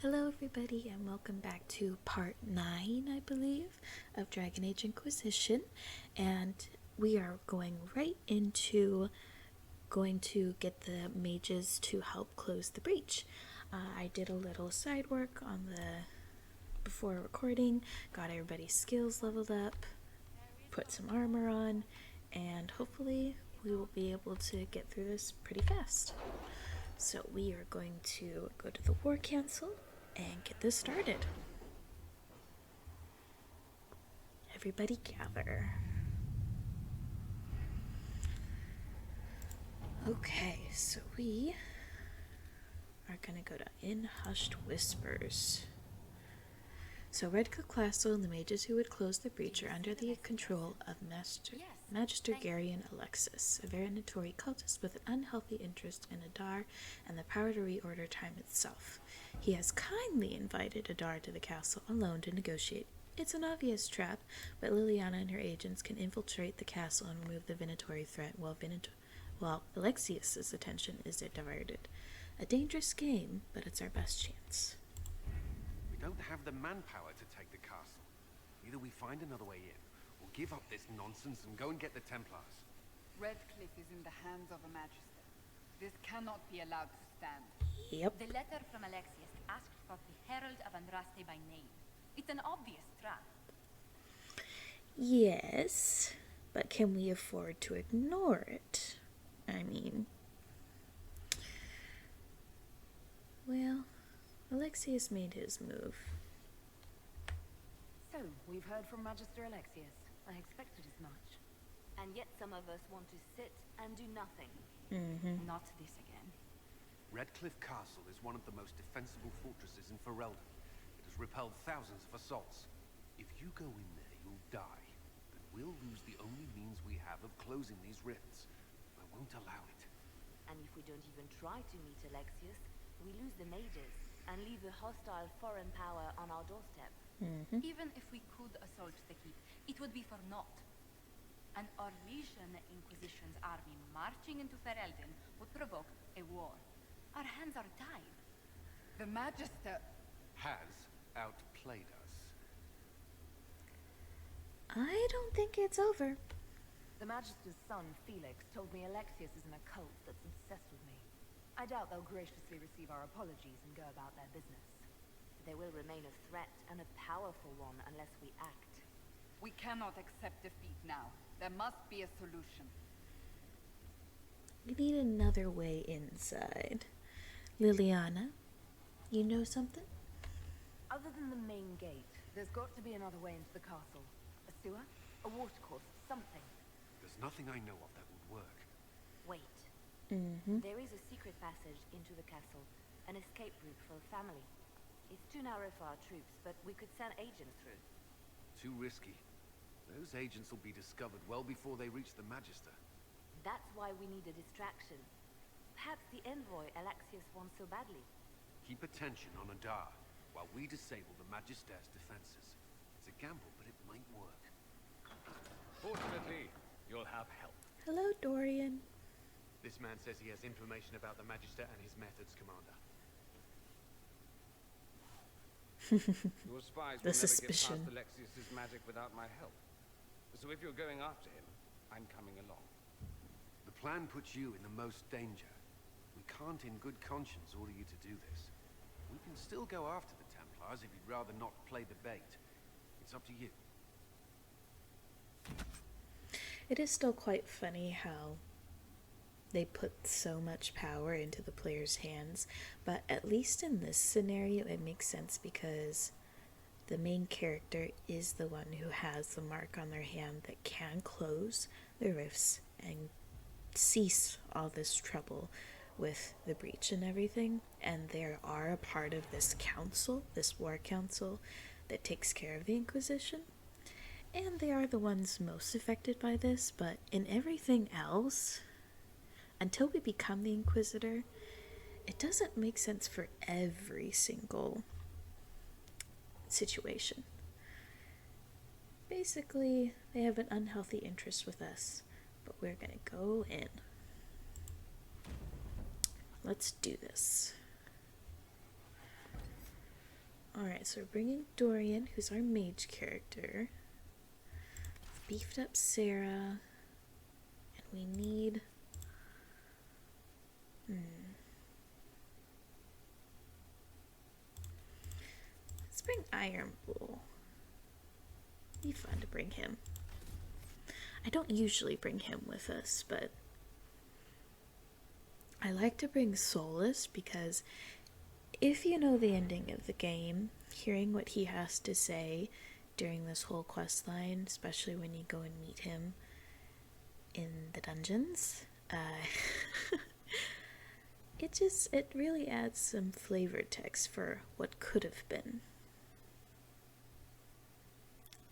Hello everybody and welcome back to part 9, I believe, of Dragon Age Inquisition, and we are going right into going to get the mages to help close the breach. I did a little side work on the before recording, got everybody's skills leveled up, put some armor on, and hopefully we will be able to get through this pretty fast. So we are going to go to the War Council and get this started. Everybody gather. Okay, so we are gonna go to In Hushed Whispers. So Redcoat Castle and the mages who would close the breach are under the control of Magister Garion Alexis, a very notorious cultist with an unhealthy interest in Adar and the power to reorder time itself. He has kindly invited Adar to the castle alone to negotiate. It's an obvious trap, but Liliana and her agents can infiltrate the castle and remove the Venatori threat while Alexius's attention is diverted. A dangerous game, but it's our best chance. We don't have the manpower to take the castle. Either we find another way in, or give up this nonsense and go and get the Templars. Redcliffe is in the hands of a Magister. This cannot be allowed to stand. Yep. The letter from Alexius asked for the Herald of Andraste by name. It's an obvious trap. Yes, but can we afford to ignore it? I mean, well, Alexius made his move. So, we've heard from Magister Alexius. I expected as much. And yet some of us want to sit and do nothing. Not this again. Redcliffe Castle is one of the most defensible fortresses in Ferelden. It has repelled thousands of assaults. If you go in there, you'll die. And we'll lose the only means we have of closing these rifts. I won't allow it. And if we don't even try to meet Alexius, we lose the mages and leave a hostile foreign power on our doorstep. Even if we could assault the keep, it would be for naught. An Orlesian Inquisition's army marching into Ferelden would provoke a war. Our hands are tied. The Magister Has outplayed us. I don't think it's over. The Magister's son, Felix, told me Alexius is in a cult that's obsessed with me. I doubt they'll graciously receive our apologies and go about their business. They will remain a threat, and a powerful one, unless we act. We cannot accept defeat now. There must be a solution. We need another way inside. Liliana, you know something? Other than the main gate, there's got to be another way into the castle. A sewer? A watercourse? Something. There's nothing I know of that would work. Wait. There is a secret passage into the castle, an escape route for a family. It's too narrow for our troops, but we could send agents through. Too risky. Those agents will be discovered well before they reach the Magister. That's why we need a distraction. Perhaps the envoy Alexius wants so badly. Keep attention on Adar, while we disable the Magister's defenses. It's a gamble, but it might work. Fortunately, you'll have help. Hello, Dorian. This man says he has information about the Magister and his methods, Commander. Your spies The will suspicion. never get past Alexius's magic without my help. So if you're going after him, I'm coming along. The plan puts you in the most danger. We can't in good conscience order you to do this. We can still go after the Templars if you'd rather not play the bait. It's up to you. It is still quite funny how they put so much power into the player's hands, but at least in this scenario it makes sense because the main character is the one who has the mark on their hand that can close the rifts and cease all this trouble with the breach and everything, and they are a part of this council, this war council that takes care of the Inquisition, and they are the ones most affected by this. But in everything else, until we become the Inquisitor, it doesn't make sense for every single situation. Basically, they have an unhealthy interest with us, but we're gonna go in. Let's do this. Alright, so we're bringing Dorian, who's our mage character. We've beefed up Sarah. And we need... Let's bring Iron Bull. Be fun to bring him. I don't usually bring him with us, but I like to bring Solus because if you know the ending of the game, hearing what he has to say during this whole quest line, especially when you go and meet him in the dungeons, it really adds some flavored text for what could have been.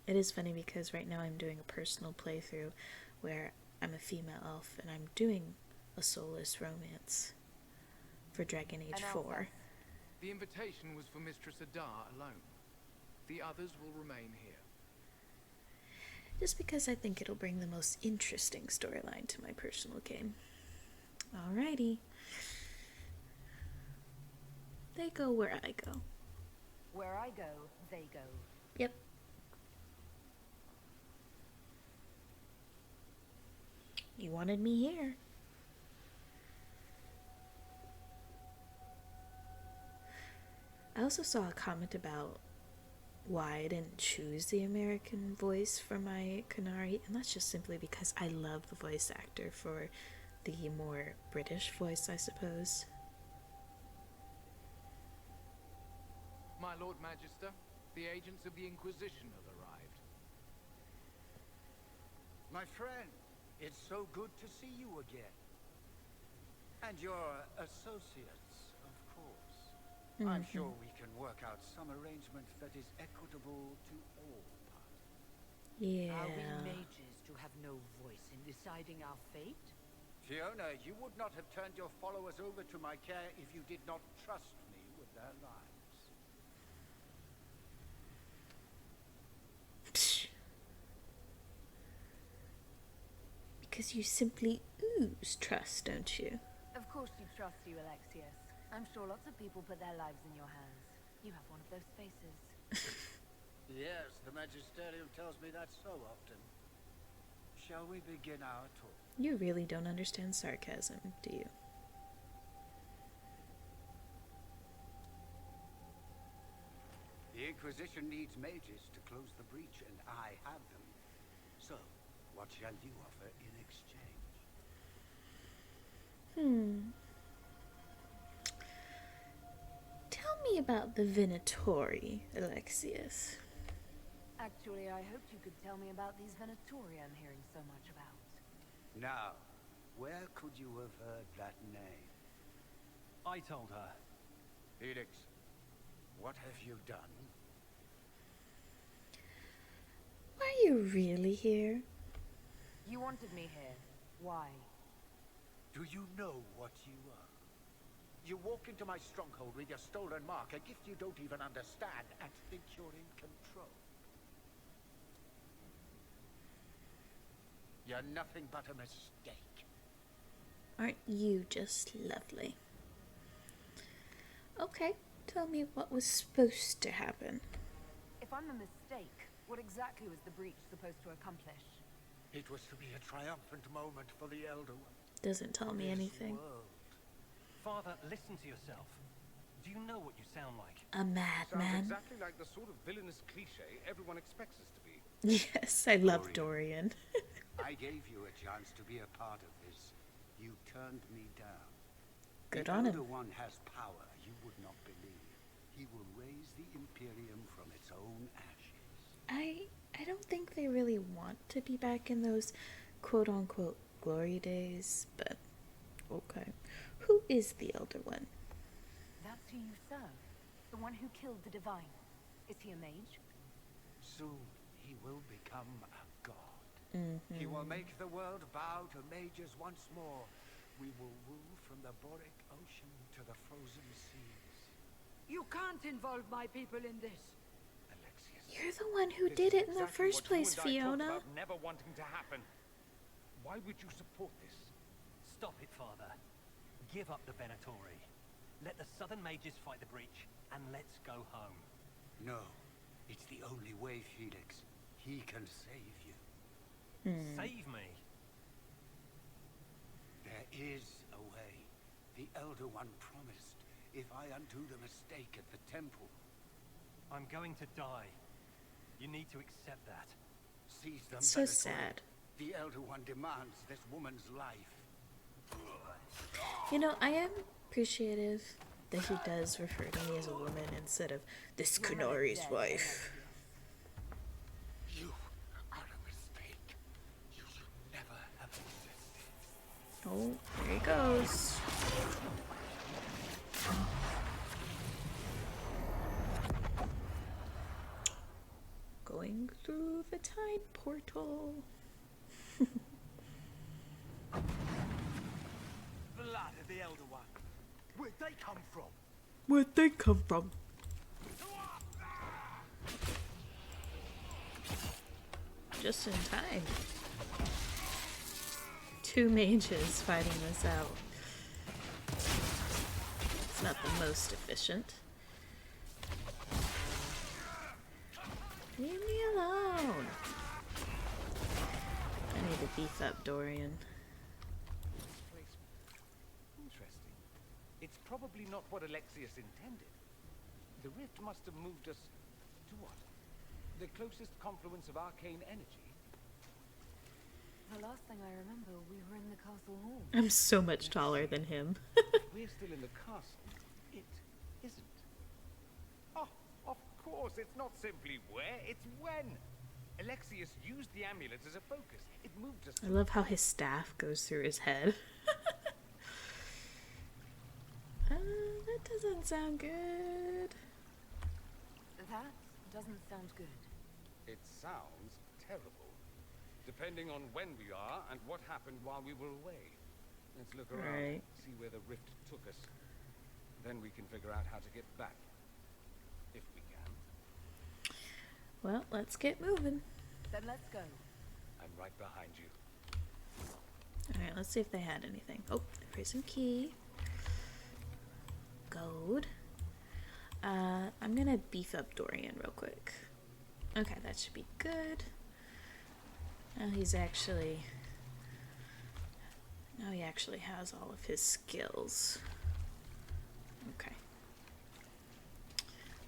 It is funny because right now I'm doing a personal playthrough where I'm a female elf and I'm doing a Solus romance for Dragon Age 4. The invitation was for Mistress Adar alone. The others will remain here. Just because I think it'll bring the most interesting storyline to my personal game. Alrighty. They go where I go. Where I go, they go. Yep. You wanted me here. I also saw a comment about why I didn't choose the American voice for my Qunari, and that's just simply because I love the voice actor for the more British voice, I suppose. My Lord Magister, the agents of the Inquisition have arrived. My friend, it's so good to see you again. And your associates, of course. I'm sure we can work out some arrangement that is equitable to all parties. Yeah. Are we mages to have no voice in deciding our fate? Fiona, you would not have turned your followers over to my care if you did not trust me with their lives. Psh. Because you simply ooze trust, don't you? Of course you trust you, Alexius. I'm sure lots of people put their lives in your hands. You have one of those faces. Yes, the Magisterium tells me that so often. Shall we begin our talk? You really don't understand sarcasm, do you? The Inquisition needs mages to close the breach, and I have them. So, what shall you offer in exchange? Tell me about the Venatori, Alexius. Actually, I hoped you could tell me about these Venatori I'm hearing so much about. Now, where could you have heard that name? I told her. Felix, what have you done? Are you really here? You wanted me here. Why? Do you know what you are? You walk into my stronghold with your stolen mark, a gift you don't even understand, and think you're in control. You're nothing but a mistake. Aren't you just lovely? Okay, tell me what was supposed to happen. If I'm a mistake, what exactly was the breach supposed to accomplish? It was to be a triumphant moment for the Elder One. Doesn't tell me This anything. world. Father, listen to yourself. Do you know what you sound like? A Sounds madman. exactly like the sort of villainous cliche everyone expects us to be. Yes, I love Dorian. I gave you a chance to be a part of this. You turned me down. Good the on Elder him. One has power you would not believe. He will raise the Imperium from its own ashes. I don't think they really want to be back in those quote-unquote glory days, but okay. Who is the Elder One? That's who you serve. The one who killed the Divine. Is he a mage? Soon he will become a god. He will make the world bow to mages once more. We will rule from the Boric Ocean to the frozen seas. You can't involve my people in this. Alexius. You're the one who This did is it in the exactly first what you place, and I talked Fiona. about never wanting to happen. Why would you support this? Stop it, Father. Give up the Venatori. Let the Southern Mages fight the breach, and let's go home. No, it's the only way, Felix. He can save you. Save me. There is a way. The Elder One promised if I undo the mistake at the temple. I'm going to die. You need to accept that. Seize them, So Bellator. sad. The Elder One demands this woman's life. You know, I am appreciative that he does refer to me as a woman instead of this Qunari's wife. You are a mistake. You should never have existed. Oh, there he goes. Going through the time portal. Blood of the Elder One. Where'd they come from? Where'd they come from? Just in time. 2 mages fighting this out. It's not the most efficient. Leave me alone. I need to beef up Dorian. Interesting. It's probably not what Alexius intended. The rift must have moved us to what? The closest confluence of arcane energy? The last thing I remember, we were in the castle hall. I'm so much taller than him. We're still in the castle. It isn't. Oh, of course, it's not simply where, it's when. Alexius used the amulet as a focus. It moved us I to... love how his staff goes through his head. That doesn't sound good. That doesn't sound good. It sounds terrible. Depending on when we are and what happened while we were away. Let's look around, Right. see where the rift took us. Then we can figure out how to get back. If we can. Well, let's get moving. Then let's go. I'm right behind you. Alright, let's see if they had anything. Oh, there's some key. Gold. I'm gonna beef up Dorian real quick. Okay, that should be good. Now he actually has all of his skills. Okay.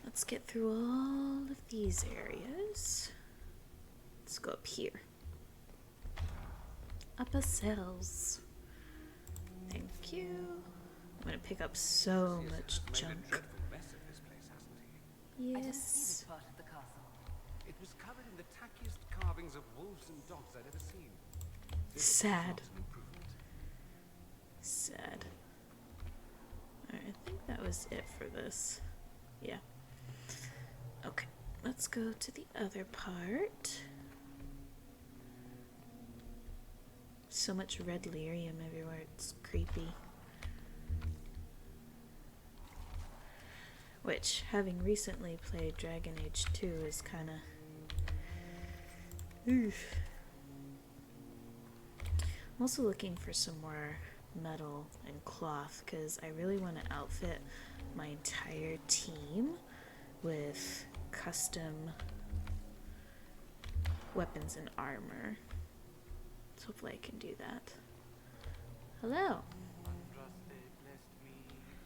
Let's get through all of these areas. Let's go up here. Upper cells. Thank you. I'm gonna pick up so much Made a junk. dreadful mess of this place, hasn't he? I didn't see this Yes. part of the castle. It was covered in the tackiest carvings of wolves and dogs I'd ever seen. This is Sad. not an improvement. Sad. Alright, I think that was it for this. Yeah. Okay, let's go to the other part. So much red lyrium everywhere, it's creepy. Which, having recently played Dragon Age 2, is kinda... Oof. I'm also looking for some more metal and cloth because I really want to outfit my entire team with custom weapons and armor. So hopefully I can do that. Hello. Andraste blessed me,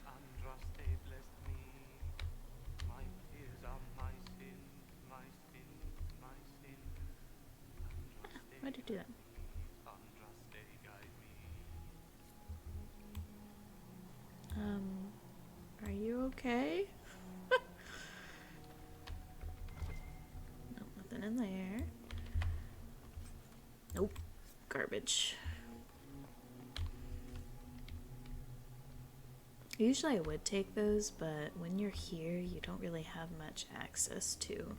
Andraste blessed me. My tears are my sin, my sin, my sin. Andraste Why'd you do that? Andraste guide me. Are you okay? Nope, nothing in there. Nope, garbage. Usually I would take those, but when you're here, you don't really have much access to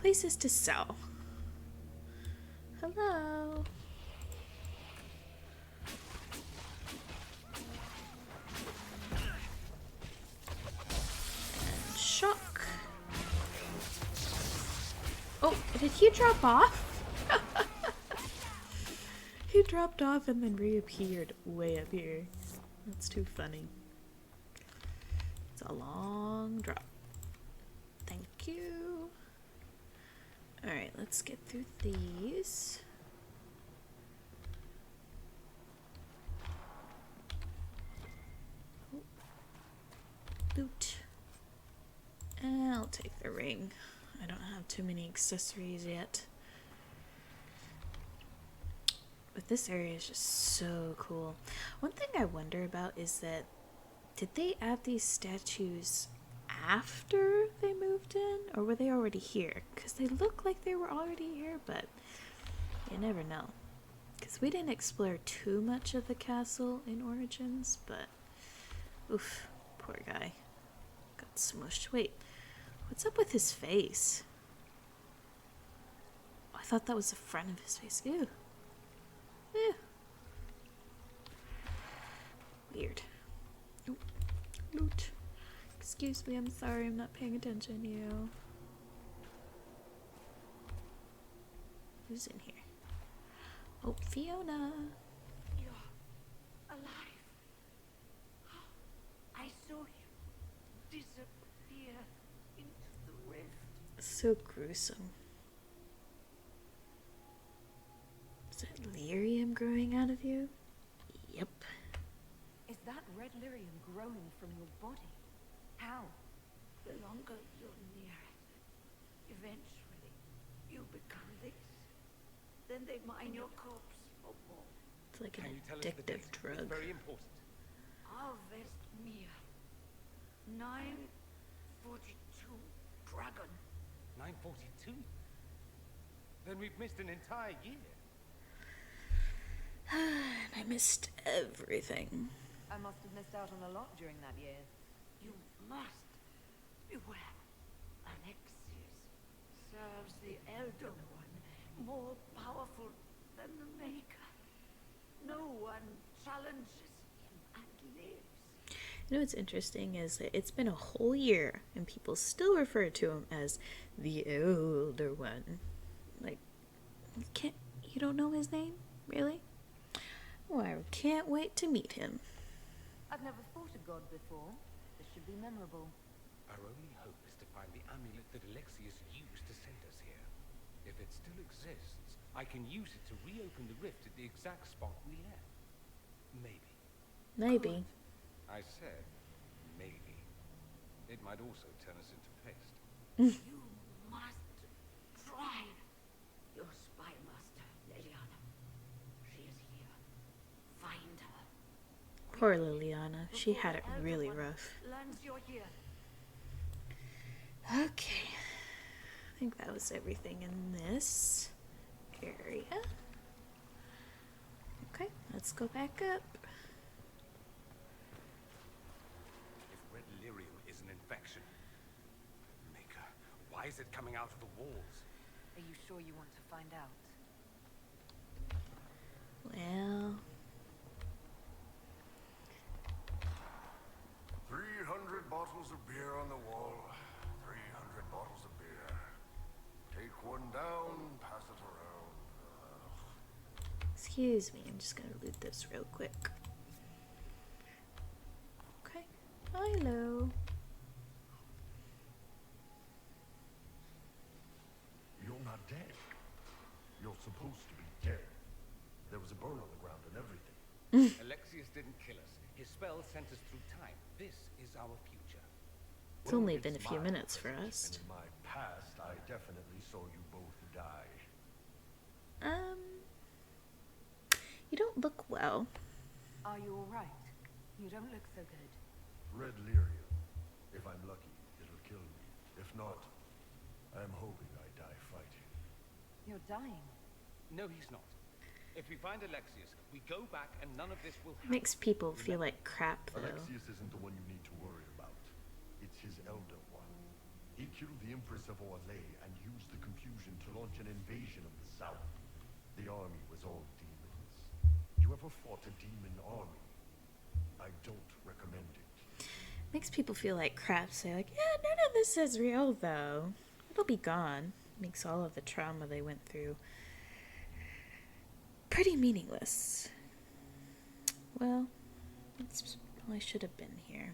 places to sell. Hello. And shock. Oh, did he drop off? He dropped off and then reappeared way up here. That's too funny. It's a long drop. Thank you. Alright, let's get through these. Oh. Loot. I'll take the ring. I don't have too many accessories yet. But this area is just so cool. One thing I wonder about is that, did they add these statues after they moved in? Or were they already here? Because they look like they were already here, but you never know. Because we didn't explore too much of the castle in Origins, but oof, poor guy. Got smushed. Wait, what's up with his face? Oh, I thought that was the front of his face. Ew. Ew. Weird. Oh, loot. Excuse me, I'm sorry, I'm not paying attention to you. Who's in here? Oh, Fiona. You're alive. I saw you disappear into the rift. So gruesome. Is that lyrium growing out of you? Yep. Is that red lyrium growing from your body? How? The longer you're near it, eventually you become this. Then they mine your corpse for more. It's like Can an you tell us the addictive date? drug. It's very important. Harvest Mir. 942 Dragon. 942? Then we've missed an entire year. I missed everything. I must have missed out on a lot during that year. You must beware. Alexius serves the Elder One, more powerful than the Maker. No one challenges him and lives. You know what's interesting is that it's been a whole year and people still refer to him as the Elder One. Like, you don't know his name? Really? Well, I can't wait to meet him. I've never fought a god before. This should be memorable. Our only hope is to find the amulet that Alexius used to send us here. If it still exists, I can use it to reopen the rift at the exact spot we left. Maybe. Maybe. I said, maybe. It might also turn us into paste. You must try. Your spy master, Liliana. She is here. Find her. Poor Liliana. She Before had the it Elder really One rough. learns you're here. Okay. I think that was everything in this area. Okay, let's go back up. If red lyrium is an infection, Maker, why is it coming out of the walls? Are you sure you want to find out? Well, 300 bottles of beer on the wall. 300 bottles of beer. Take one down, pass it around. excuse me, I'm just gonna loot this real quick. Okay. Hello. You're not dead. You're supposed to be dead. There was a burn on the ground and everything. Alexius didn't kill us. His spell sent us through time. This is our future. It's only been a few minutes for us. And in my past, I definitely saw you both die. You don't look well. Are you alright? You don't look so good. Red lyrium. If I'm lucky, it'll kill me. If not, I'm hoping I die fighting. You're dying. No, he's not. If we find Alexius, we go back and none of this will It happen. makes people feel like crap, though. Alexius isn't the one you need to worry about. It's his Elder One. He killed the Empress of Orlais and used the confusion to launch an invasion of the South. The army was all demons. You ever fought a demon army? I don't recommend it. Makes people feel like crap. Say like, yeah, none of this is real, though. It'll be gone. Makes all of the trauma they went through pretty meaningless. Well, I should have been here.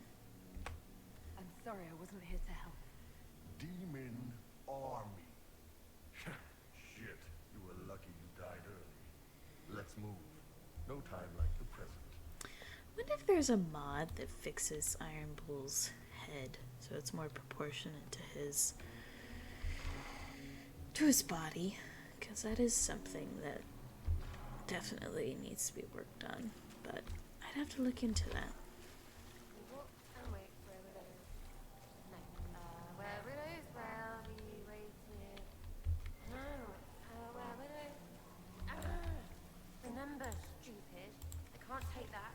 I'm sorry I wasn't here to help. Demons there's a mod that fixes Iron Bull's head so it's more proportionate to his body, because that is something that definitely needs to be worked on, but I'd have to look into that. Remember, stupid. I can't take that.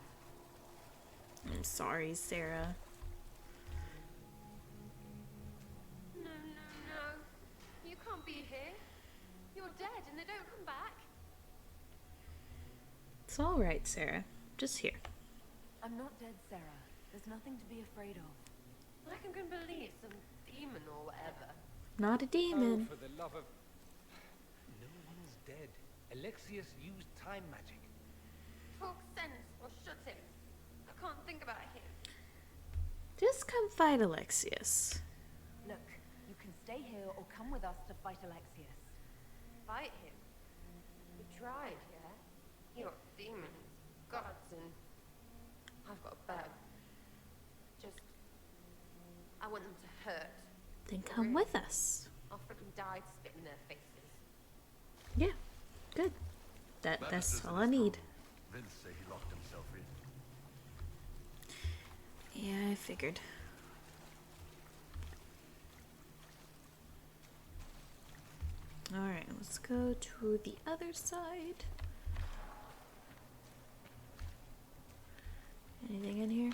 I'm sorry, Sarah. No. You can't be here. You're dead and they don't come back. It's alright, Sarah. Just here. I'm not dead, Sarah. There's nothing to be afraid of. I can believe some demon or whatever. Not a demon. Oh, for the love of... No one's dead. Alexius used time magic. Talk sense or shut him. I can't think about him. Just come fight Alexius. Look, you can stay here or come with us to fight Alexius. Fight him? We tried, yeah? He got demons, gods, and I've got a bow. Just, I want them to hurt. Then come with us. I'll freaking die to spit in their faces. Yeah, good. That's all I need. Vince said he locked himself in. Yeah, I figured. Alright, let's go to the other side. Anything in here?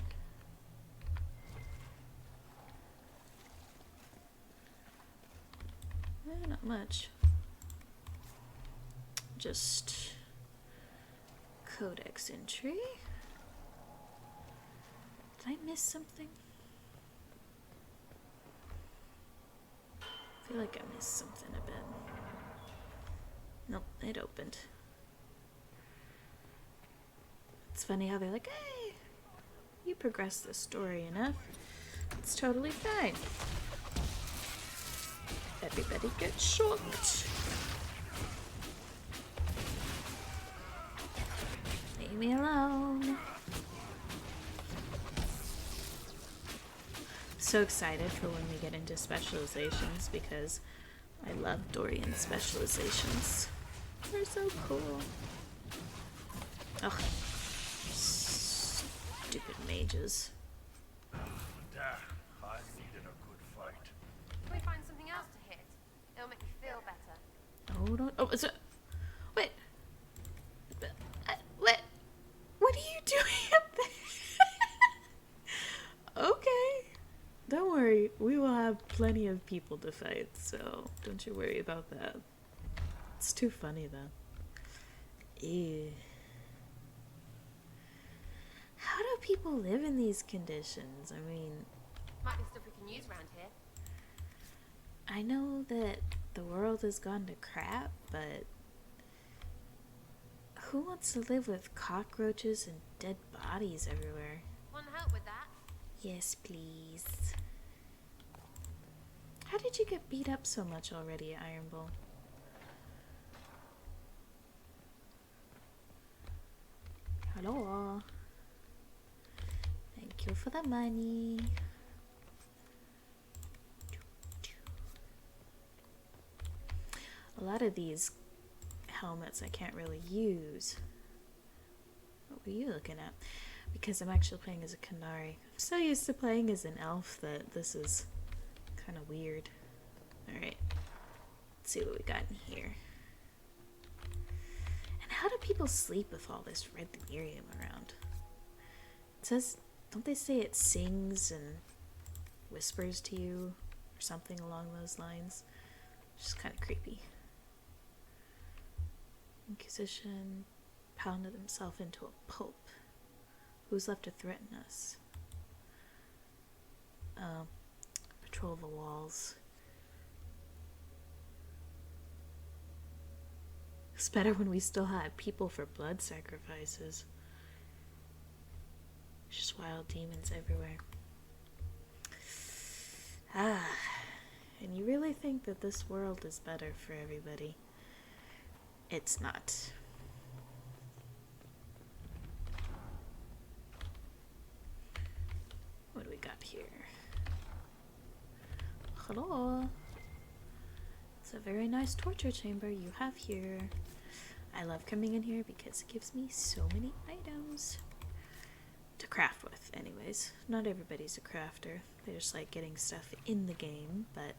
Not much. Just codex entry. Did I miss something? I feel like I missed something a bit. Nope, it opened. It's funny how they're like, hey, you progress the story enough. It's totally fine. Everybody gets shocked. Leave me alone. So excited for when we get into specializations because I love Dorian specializations. They're so cool. Ugh. Stupid mages. I needed a good fight. Can we find something else to hit? It'll make me feel better. Oh, don't. Oh, so, wait. What are you doing up there? Okay. Don't worry. We will have plenty of people to fight, so don't you worry about that. It's too funny, though. Ew. How do people live in these conditions? I mean... Might be stuff we can use around here. I know that the world has gone to crap, but... who wants to live with cockroaches and dead bodies everywhere? Want help with that? Yes, please. How did you get beat up so much already, Iron Bull? Hello. Thank you for the money. A lot of these helmets I can't really use. What were you looking at? Because I'm actually playing as a Qunari. I'm so used to playing as an elf that this is kind of weird. Alright. Let's see what we got in here. And how do people sleep with all this red delirium around? It says, don't they say it sings and whispers to you? Or something along those lines? It's just kind of creepy. Inquisition pounded himself into a pulp. Who's left to threaten us? Patrol the walls. It's better when we still had people for blood sacrifices. There's just wild demons everywhere. Ah, and you really think that this world is better for everybody? It's not. Hello. It's a very nice torture chamber you have here. I love coming in here because it gives me so many items to craft with. Anyways, not everybody's a crafter. They just like getting stuff in the game, but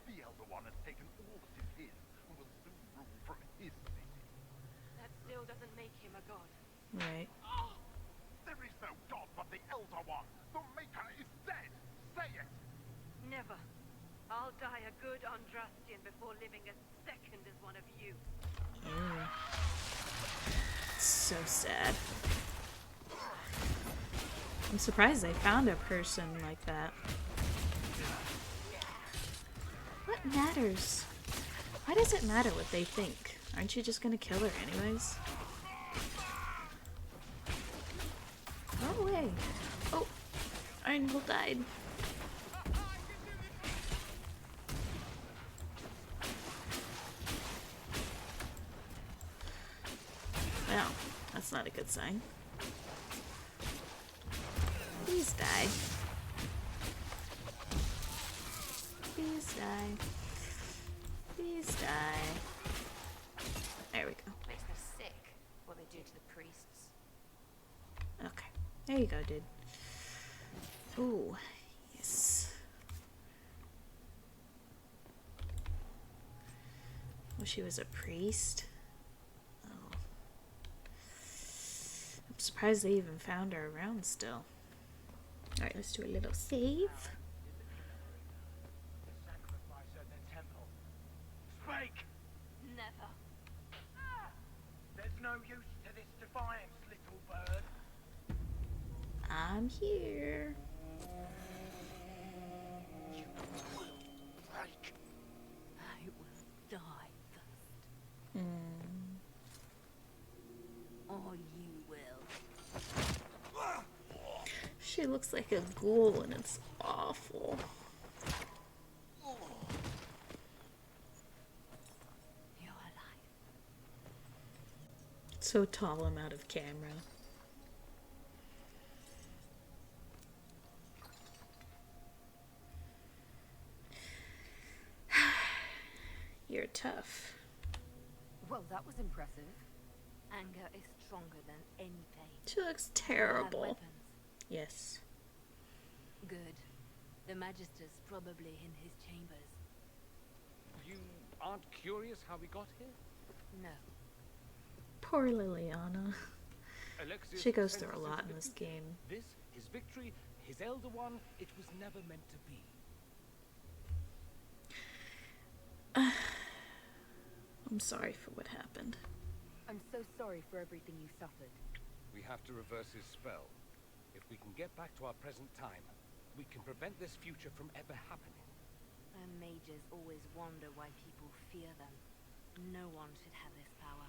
The Elder One has taken all that is his and will soon rule from his city. That still doesn't make him a god. right. There is no god but the Elder One. The Maker is dead. Say it. Never. I'll die a good Andrastian before living a second as one of you. So sad. I'm surprised they found a person like that. What matters? Why does it matter what they think? Aren't you just gonna kill her anyways? Go away. Oh, Ironville died. Well, that's not a good sign. Please die. Please die. Please die. There we go. Makes me sick what they do to the priests. Okay. There you go, dude. Ooh. Yes. Well, she was a priest. Oh. I'm surprised they even found her around still. Alright, let's do a little save. Sacrifice at the temple. Speak! Never. There's no use to this defiance, little bird. I'm here. You will break. I will die first. Hmm. Or you will. She looks like a ghoul and it's awful. You're alive. So tall, I'm out of camera. You're tough. Well, that was impressive. Anger is stronger than any pain. She looks You have terrible. weapons. Yes. Good. The Magister's probably in his chambers. You aren't curious how we got here? No. Poor Liliana. Alexius She goes sent through a us lot into in the this future. game. This, his victory, his Elder One, it was never meant to be. I'm sorry for what happened. I'm so sorry for everything you suffered. We have to reverse his spell. If we can get back to our present time, we can prevent this future from ever happening. And mages always wonder why people fear them. No one should have this power.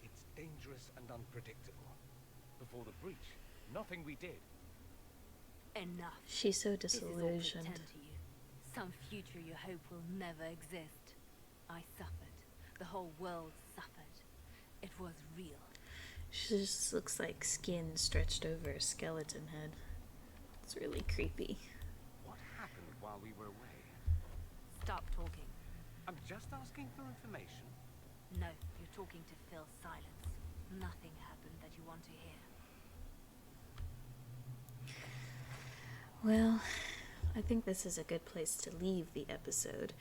It's dangerous and unpredictable. Before the breach, nothing we did. Enough. She's so This is all disillusioned. pretend to you. Some future you hope will never exist. I suffered. The whole world suffered. It was real. She just looks like skin stretched over a skeleton head. It's really creepy. What happened while we were away? Stop talking. I'm just asking for information. No, you're talking to fill silence. Nothing happened that you want to hear. Well, I think this is a good place to leave the episode,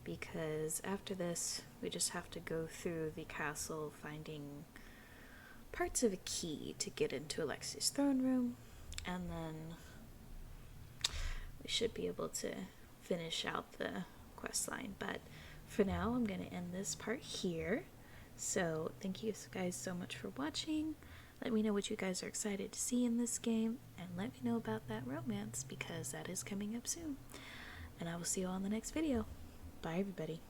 because after this, we just have to go through the castle finding parts of a key to get into Alexi's throne room, and then we should be able to finish out the quest line. But for now, I'm going to end this part here. So thank you guys so much for watching. Let me know what you guys are excited to see in this game, and let me know about that romance, because that is coming up soon. And I will see you all in the next video. Bye, everybody.